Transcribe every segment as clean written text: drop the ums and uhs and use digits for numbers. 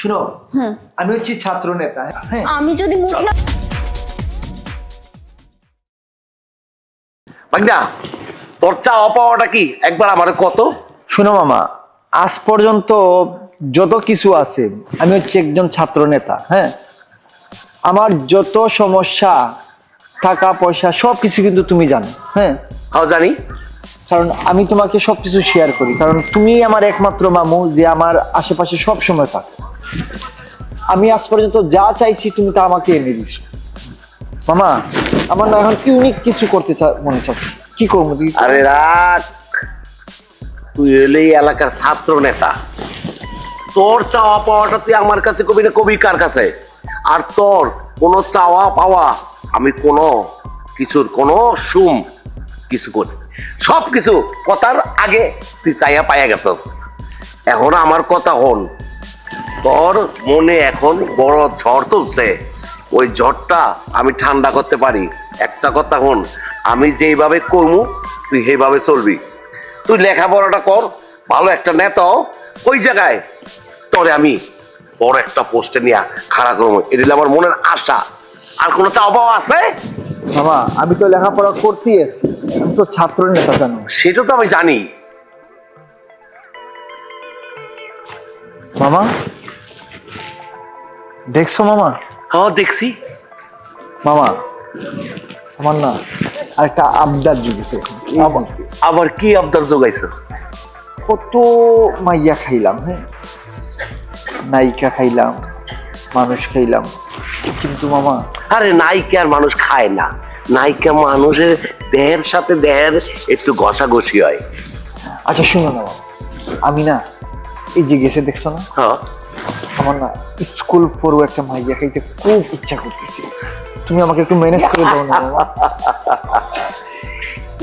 শুনো, আমি হচ্ছি ছাত্র নেতা। হ্যাঁ, আমি যদি মহিলা ভাগনা তোর চাওয়া পাওয়াটা কি একবার আমার কত? শুনো মামা, আজ পর্যন্ত যত কিছু আছে, আমি হচ্ছে একজন ছাত্র নেতা। হ্যাঁ, আমার যত সমস্যা, টাকা পয়সা সবকিছু কিন্তু তুমি জানো। হ্যাঁ, হাও জানি। কারণ আমি তোমাকে সবকিছু শেয়ার করি, কারণ তুমি আমার একমাত্র মামু যে আমার আশেপাশে সব সময় থাকো। আমি আজ পর্যন্ত যা চাইছি তুমি তা আমাকে এনে দিছো। মামা, আমার না এখন ইউনিক কিছু করতে মনে চাচ্ছে, কি করবো তুই? আরে রাখ, তুই এলে এই এলাকার ছাত্র নেতা, তোর চাওয়া পাওয়াটা তুই আমার কাছে কবি না কবি কার কাছে? আর তোর কোনো চাওয়া পাওয়া আমি কোনো কিছুর কোনো সুম কিছু করি, সব কিছু কথার আগে তুই চাইয়া পাইয়া গেছস। এখন আমার কথা হন, তোর মনে এখন বড় ঝড় তুলছে, ওই ঝড়টা আমি ঠান্ডা করতে পারি। একটা কথা হন, আমি যেইভাবে করবো তুই সেইভাবে চলবি। তুই লেখাপড়াটা কর, ভালো একটা নেতা হ, ওই জায়গায় তোরে আমি বড় একটা পোস্টে নিয়ে খাড়া করবো, এটা হলো আমার মনের আশা। আর কোনো চাওয়া পাওয়া আছে? মামা, আমি তো লেখাপড়া করতেই আছি, আমি তো ছাত্র নেতা জানো। সেটা তো আমি জানি। মামা, দেখছো মামা? হ্যাঁ দেখছি। মামা, আমার না আরেকটা আবদার জুগেছে। আবার কি আবদার জোগাইছো? কত মাইয়া খাইলাম, হ্যাঁ, নায়িকা খাইলাম, মানুষ খাইলাম, কিন্তু মামা আরে নায়িকা আর মানুষ খায় না, নায়িকা মানুষের দেহের সাথে দেহের একটু ঘষাঘষি হয়। আচ্ছা শুনো না মামা, আমি না এই যে গেছে দেখছো না, হ্যাঁ, আমার না স্কুল পড়ু একটা মাইয়া খাইতে খুব ইচ্ছা করতেছে। তুমি আমাকে একটু ম্যানেজ করে দাও না মামা।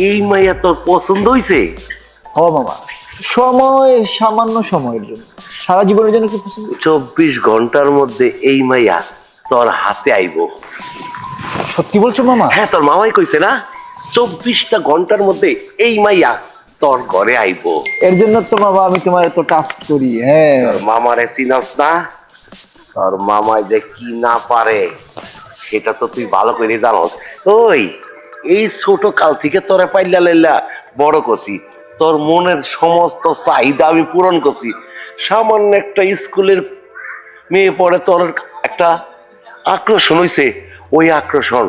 এই মাইয়া তোর পছন্দ হইছে? ও মামা, সময়, সামান্য সময়ের জন্য, সারা জীবনের জন্য কি পছন্দ? 24 ঘন্টার মধ্যে এই মাইয়া তোর হাতে আইব। সত্যি বলছো মামা? হ্যাঁ, তোর মামাই কইছে না, 24টা ঘন্টার মধ্যে এই মাইয়া তোর ঘরে আইব। এর জন্য তো মামা আমি তোমার এত টাস্ক করি। হ্যাঁ, তোর মামারে চিনস না? তোর মামাই যে কি না পারে সেটা তো তুই ভালো করে জানোস। ওই এই ছোট কাল থেকে তোরে পাইলা লাইলা বড় করছি, তোর মনের সমস্ত চাহিদা আমি পূরণ করছি। সামান্য একটা স্কুলের মেয়ে পড়ে তোর একটা আকর্ষণ হইছে, ওই আকর্ষণ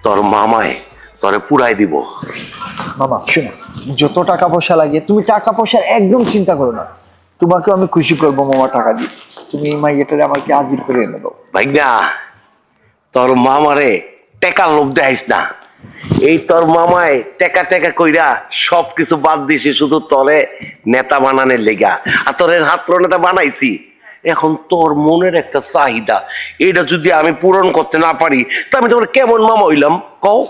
তোর মামায় তোরে পুরাই দিব। মামা শোনো, যত টাকা পয়সা লাগে তুমি টাকা পয়সার একদম চিন্তা করো না, তোমাকে আমি খুশি করবো মামা টাকা দিয়ে। তুমি এই মাইয়াটারে আমাকে হাজির করে এনে দাও। ভাইগনা, তোর মামারে টেকার লোভ দেখাইস না। এই তোর মামায় টেকা টেকা কইরা সবকিছু বাদ দিছি শুধু তোরে নেতা বানানোর লেগা। আর তোর হাত্র নেতা বানাইছি, এখন তোর মনের একটা চাহিদা, এটা যদি আমি পূরণ করতে না পারি তা আমি তোমার কেমন মামা হইলাম কও?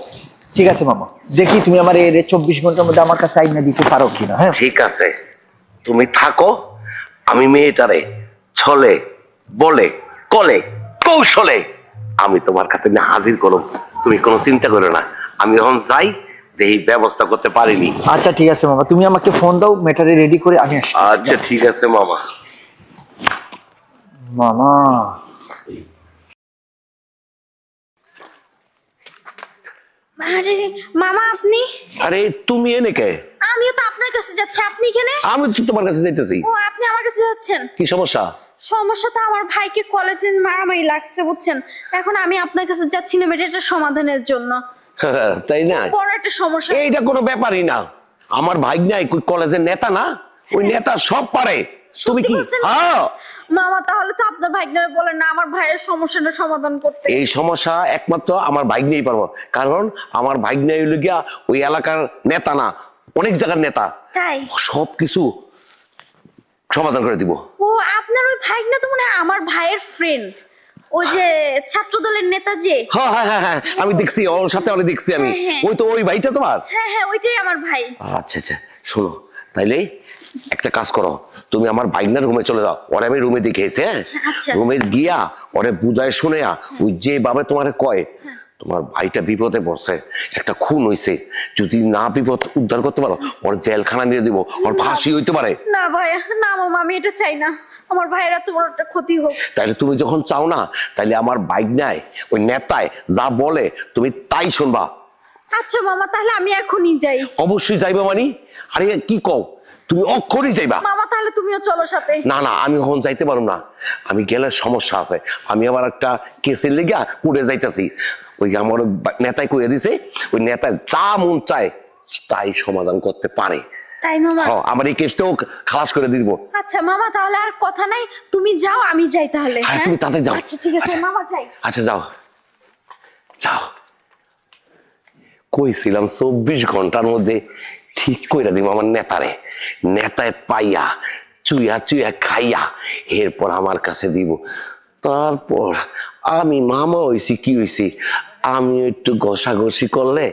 ঠিক আছে মামা, দেখি তুমি আমার এর 24 ঘন্টার মধ্যে আমার কাছে আইনা দিতে পারো কিনা। হ্যাঁ ঠিক আছে, তুমি থাকো, আমি মেয়েটারে ছলে বলে কলে কৌশলে আমি তোমার কাছে নিয়ে হাজির করব। তুমি কোনো চিন্তা করো না, আমি এখন যাই, এই ব্যবস্থা করতে পারিনি। আচ্ছা ঠিক আছে মামা, তুমি আমাকে ফোন দাও, মেটারে রেডি করে আমি আসছি। আচ্ছা ঠিক আছে মামা। মামা আরে মামা আপনি? আরে তুমি এনে কে? আমিও তো আপনার কাছে যাচ্ছি, আপনি এখানে? আমি তো তোমার কাছে যাইতেছি। ও আপনি আমার কাছে যাচ্ছেন? কি সমস্যা? সমস্যা তো আমার ভাইকে কলেজে মারামারি লাগছে বুঝছেন, এখন আমি আপনার কাছে যাচ্ছি না এটা সমাধানের জন্য। তাই না? বড় একটা সমস্যা। এইটা কোনো ব্যাপারই না, আমার ভাই নাই কলেজের নেতা না, ওই নেতা সব পারে। তুমি কি? হ্যাঁ মামা, তাহলে তো আপনার ভাইগনারে বলেন না আমার ভাইয়ের সমস্যাটা সমাধান করতে। এই সমস্যা একমাত্র আমার ভাগ্নেই পারবো, কারণ আমার ভাগ্নে হইল গিয়া ওই এলাকার নেতা না, অনেক জায়গার নেতা। তাই? সবকিছু সমাধান করে দিব। ও আপনার ওই ভাইগনা তো মনে হয় আমার ভাইয়ের ফ্রেন্ড, ওই যে ছাত্র দলের নেতা যে। হ্যাঁ হ্যাঁ হ্যাঁ হ্যাঁ, আমি দেখছি, ওর সাথে অনেক দেখছি আমি। হ্যাঁ। ওই তো ওই ভাইটা তোমার? হ্যাঁ হ্যাঁ, ওইটাই আমার ভাই। আচ্ছা আচ্ছা, শোনো তাইলে একটা কাজ করো, তুমি আমার ভাইগনার রুমে চলে যাও, ওরে আমি রুমে দেখেছি। হ্যাঁ, আচ্ছা। রুমে গিয়া ওরে বুঝায় শুনে ওই যেভাবে তোমারে কয় তোমার ভাইটা বিপদে পড়ছে, একটা খুন হইছে, যদি না বিপদ উদ্ধার করতে পারো ওর জেলখানা দিয়ে দিব, ওর ফাঁসি হইতে পারে। না ভাই, না মামা, আমি এটা চাই না। আমার ভাইয়ের এত বড় একটা ক্ষতি হোক। তাইলে তুমি যখন চাও না, তাইলে আমার বাইক নাই ওই নেতায় যা বলে তুমি তাই শুনবা। আচ্ছা মামা, তাহলে আমি এখনই যাই। অবশ্যই যাইবা মানে? আরে কি কও, তুমি অক্ষরই যাইবা। মামা তাহলে তুমিও চলো সাথে। না না, আমি এখন যাইতে পারবো না, আমি গেলে সমস্যা আছে। আমি আবার একটা কেসের লেগা কোর্টে যাইতেছি। ওই আমার নেতায় কইয়া দিছে, ওই নেতায় যা মন চায় তাই সমাধান করতে পারে। তাই মামা? আমার এই কেসটাও খালাস করে দিব। আচ্ছা মামা, তাহলে আর কথা নাই, তুমি যাও আমি যাই তাহলে। হ্যাঁ, তুমি তাড়াতাড়ি যাও। আচ্ছা ঠিক আছে মামা, যাই। আচ্ছা যাও যাও। কইছিলাম 24 ঘন্টার মধ্যে ঠিক কইরা দিব আমার নেতারে। নেতায় পাইয়া চুইয়া চুইয়া খাইয়া এরপর আমার কাছে দিব। তারপর আমি মামা হইছি কি হইছি, আমি একটু ঘষাঘষি করলে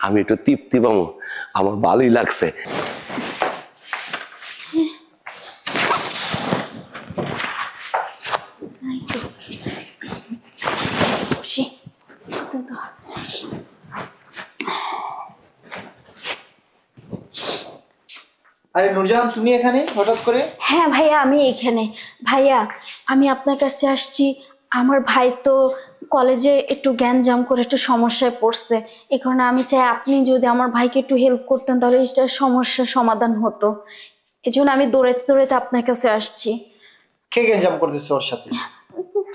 আমি একটু তৃপ্তি পাবো। আমার ভালোই লাগছে। আরে নূরজাহান, তুমি এখানে হঠাৎ করে? হ্যাঁ ভাইয়া, আমি এখানে। ভাইয়া, আমি আপনার কাছে আসছি। আমার ভাই তো কলেজে একটু গ্যাঞ্জাম করে একটু সমস্যায় পড়ছে। এই কারণে আমি চাই আপনি যদি আমার ভাইকে একটু হেল্প করতেন, তাহলে এটা সমস্যার সমাধান হতো। এই জন্য আমি দৌড়াইতে দৌড়াইতে আপনার কাছে আসছি। কে গ্যাঞ্জাম করতেছে ওর সাথে?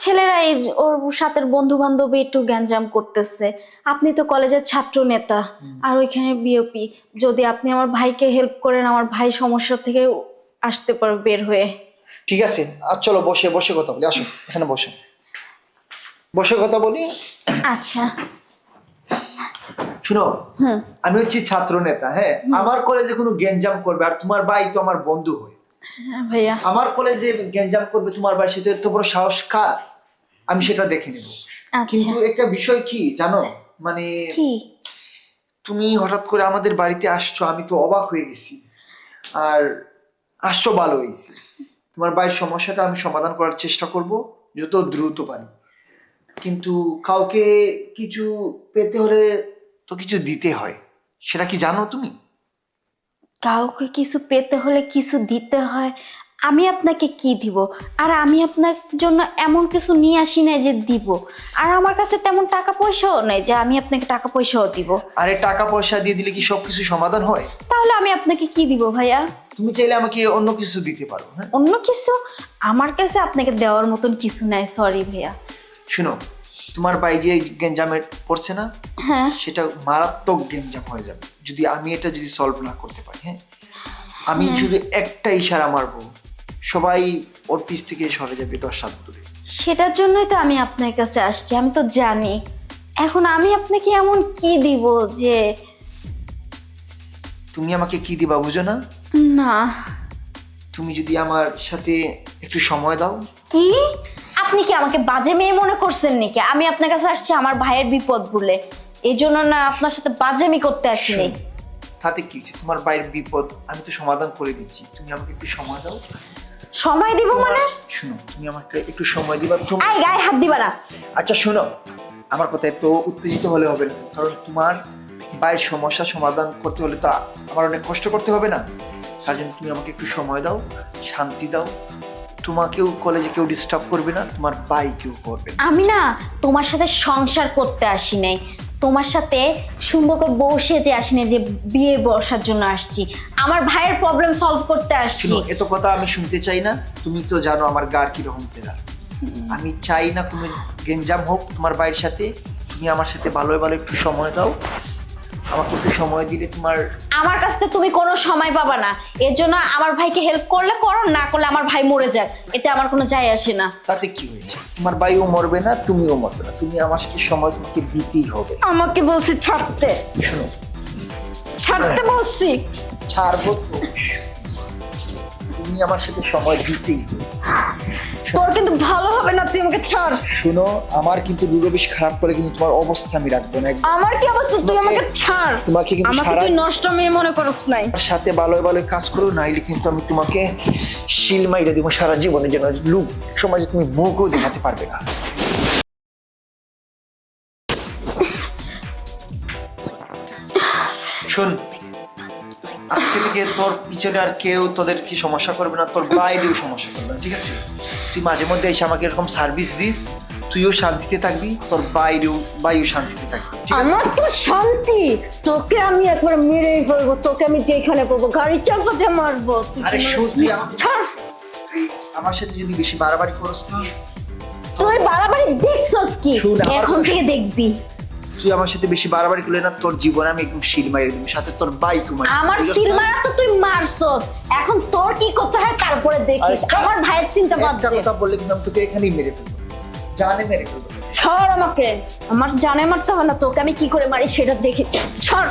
ছেলেরা ওর সাথে বন্ধু বান্ধবী একটু গ্যাঞ্জাম করতেছে। আপনি তো কলেজের ছাত্র নেতা, আর ওইখানে বিওপি। যদি আপনি আমার ভাইকে হেল্প করেন, আমার ভাই সমস্যা থেকে আসতে পারবে বের হয়ে। ঠিক আছে, আর চলো বসে বসে কথা বলি। আসো এখানে বসে বসে কথা বলি। আচ্ছা শুনো, আমি হচ্ছি ছাত্র নেতা। হ্যাঁ, আমার কলেজে কোনো গ্যাঞ্জাম করবে, আর তোমার ভাই তো আমার বন্ধু হয়। হ্যাঁ ভাইয়া, আমার কলেজে গ্যাঞ্জাম করবে তোমার ভাই, সেটা এত বড় সাহস কার? আমি সেটা দেখে নেব। আচ্ছা। কিন্তু একটা বিষয় কি জানো, মানে কি? তুমি হঠাৎ করে আমাদের বাড়িতে আসছো, আমি তো অবাক হয়ে গেছি। আর আসছো ভালো হয়েছে। তোমার ভাইয়ের সমস্যাটা আমি সমাধান করার চেষ্টা করব যত দ্রুত পারি। কিন্তু কাউকে কিছু পেতে হলে তো কিছু দিতে হয়, সেটা কি জানো তুমি? কাউকে কিছু পেতে হলে কিছু দিতে হয়। আমি আপনাকে কি দিব? আর আমি আপনার জন্য এমন কিছু নিয়ে আসি নাই যে দিব। আর আমার কাছে তেমন টাকা পয়সাও নেই যে আমি আপনাকে টাকা পয়সাও দিব। আরে টাকা পয়সা দিয়ে দিলে কি সবকিছু সমাধান হয়? তাহলে আমি আপনাকে কি দিব ভাইয়া? তুমি চাইলে আমাকে অন্য কিছু দিতে পারো। হ্যাঁ, অন্য কিছু? আমার কাছে আপনাকে দেওয়ার মতন কিছু নাই, সরি ভাইয়া। শুনো, তোমার ভাই যে গেঞ্জামে পড়ছে না, হ্যাঁ, সেটা মারাত্মক গেঞ্জাম হয়ে যাবে যদি আমি এটা যদি সলভ না করতে পারি। হ্যাঁ, আমি শুধু একটা ইশারা মারবো, সবাই ওর পিছ থেকে সরে যাবে 10 হাত দূরে। সেটার জন্যই তো আমি আপনার কাছে আসছি। আমি তো জানি। এখন আমি আপনাকে এমন কি দিব যে? তুমি আমাকে কি দিবা বুঝো না? না। তুমি যদি আমার সাথে একটু সময় দাও। কি? আপনি কি আমাকে বাজে মেয়ে মনে করছেন নাকি? আমি আপনার কাছে আসছি আমার ভাইয়ের বিপদ বলে, এই জন্য না আপনার সাথে বাজেমি করতে আসিনি। তাতে কি হচ্ছে? তোমার ভাইয়ের বিপদ আমি তো সমাধান করে দিচ্ছি, তুমি আমাকে একটু সময় দাও। সময় দিব মানে? শুনো, তুমি আমাকে একটু সময় দিবা। তুমি আই গায়ে হাত দিবা না। আচ্ছা শোনো, আমার কথা একটু উত্তেজিত হলে হবে না, কারণ তোমার ভাইয়ের সমস্যা সমাধান করতে হলে তো আমার অনেক কষ্ট করতে হবে না। তার জন্য তুমি আমাকে একটু সময় দাও, শান্তি দাও। তোমাকেও কলেজে কেউ ডিস্টার্ব করবে না, তোমার ভাই কেউ করবে না। আমি না তোমার সাথে সংসার করতে আসি নাই, তোমার সাথে সুন্দর করে বসে যে আসিনি, যে বিয়ে বসার জন্য আসছি। আমার ভাইয়ের প্রবলেম সলভ করতে আসছি। শুনো, এত কথা আমি শুনতে চাই না। তুমি তো জানো আমার গাড় কিরকম তেরা। আমি চাই না কোনো গেঞ্জাম হোক তোমার ভাইয়ের সাথে। তুমি আমার সাথে ভালো ভালো একটু সময় দাও। আমাকে একটু সময় দিলে তোমার আমার কাছ থেকে তুমি কোনো সময় পাবা না। এর জন্য আমার ভাইকে হেল্প করলে করো, না করলে আমার ভাই মরে যাক, এতে আমার কোনো যায় আসে না। তাতে কি হয়েছে? তোমার ভাইও মরবে না, তুমিও মরবে না। তুমি আমার সাথে সময় তোমাকে দিতেই হবে। আমাকে বলছি ছাড়তে। শোনো, ছাড়তে বলছি। ছাড়বো তো, তুমি আমার সাথে সময় দিতেই হবে। তোর কিন্তু ভালো হবে না, তুই আমাকে ছাড়। শোনো, আমার কিন্তু রুড়ো বেশ খারাপ করে কিন্তু তোমার অবস্থা আমি রাখবো না। আমার কি অবস্থা? তুই আমাকে ছাড়। তোমাকে কিন্তু আমাকে তুই নষ্ট মেয়ে মনে করছ নাই। সাথে ভালো ভালো কাজ করো, নাইলে কিন্তু আমি তোমাকে শিল মাইরা দিব সারা জীবনের জন্য। লোক সমাজে তুমি মুখও দেখাতে পারবে না। শোন, আজকে থেকে তোর পিছনে আর কেউ তোদের কি সমস্যা করবে না, তোর বাইরেও সমস্যা করবে না, ঠিক আছে? তুই মাঝে মধ্যে এসে আমাকে এরকম সার্ভিস দিস, তুইও শান্তিতে থাকবি, তোর বাইরেও শান্তিতে থাকবি, ঠিক আছে? আমার তো শান্তি, তোকে আমি একবার মেরেই ফেলবো, তোকে আমি যেখানে পাবো গাড়ি চাপাতে মারবো। তুই আরে কি শোন, তুই আমার- ছাড়। আমার সাথে যদি বেশি বাড়াবাড়ি করস না, তুই বাড়াবাড়ি দেখছস কি? শুন, আমার এখন কথা থেকে দেখবি। তুই আমার সাথে বেশি বাড়াবাড়ি করলে না, তোর জীবনে আমি একদম শিল মাইরে দিবি, সাথে তোর বাইকও মারি। আমার সিলমারা তো তুই মারছস, এখন তোর কি করতে হয় তারপরে দেখিস। আরে, আমার ভাইয়ের চিন্তা বাদ একটা দে। কথা বললে কিন্তু আমি তোকে এখানেই মেরে ফেলবো, জানে মেরে ফেলবো। ছাড় আমাকে, আমার জানে মারতে হবে না, তোকে আমি কি করে মারি সেটা দেখে ছাড়।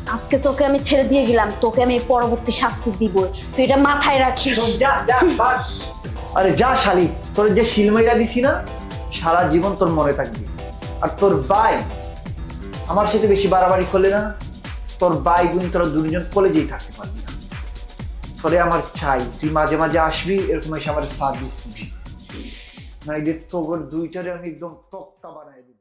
আজকে তোকে আমি ছেড়ে দিয়ে গেলাম, তোকে আমি পরবর্তী শাস্তি দিব, তুই এটা মাথায় রাখিস। শোন, যা যা বাস। আরে যা শালি, তোর যে শিলমাইরা দিছি না, সারা জীবন তোর মনে থাকবে। আর তোর ভাই আমার সাথে বেশি বাড়াবাড়ি করলে না, তোর ভাই বোন তোরা দুজন কলেজেই থাকতে পারবি না। তোরে আমার চাই, তুই মাঝে মাঝে আসবি, এরকম এসে আমার সার্ভিস দিবি, না এই যে তোর দুইটারে আমি একদম